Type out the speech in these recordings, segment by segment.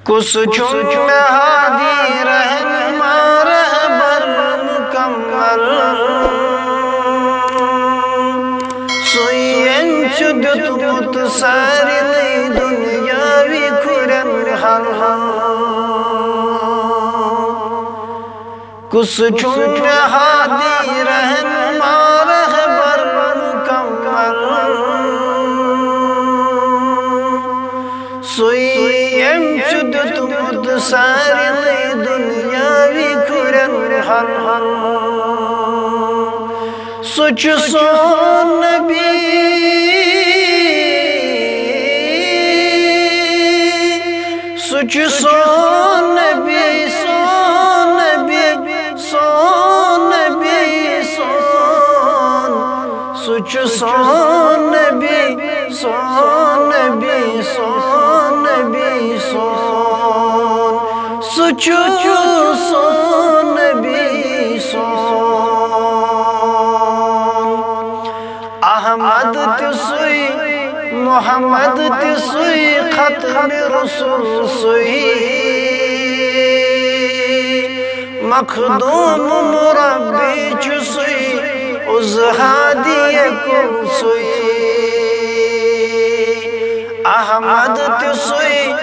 کس چون ہادی رہنما رہبر مکمل سوئین چدت متسارلی دنیاوی کھرن حل کس چون ہادی رہنما رہبر مکمل سوئیم چدت متسارلی دنیاوی کھرن حل سچ سون نبی سچ سون نبی سون نبی سون نبی سون سچ سون نبی سون نبی سون نبی سون سچ سون نبی سون احمد تسوی محمد تسوی ختم رسول سوی مخدوم مربی چسوی از ہادی کل سوی احمد تسوی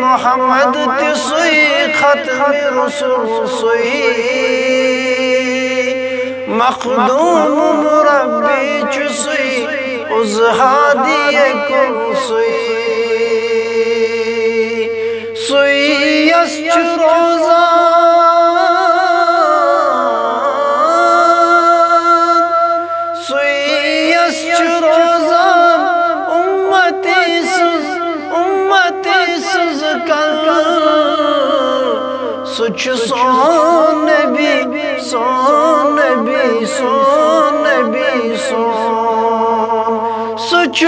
محمد تسوی ختم رسول سوی مخدوم مربی چسوی از ہادی کل سوی سوی از چروزان سوی از چروزان امتی سز کل سچ سون نبی سون نبی سون نبی سون سچ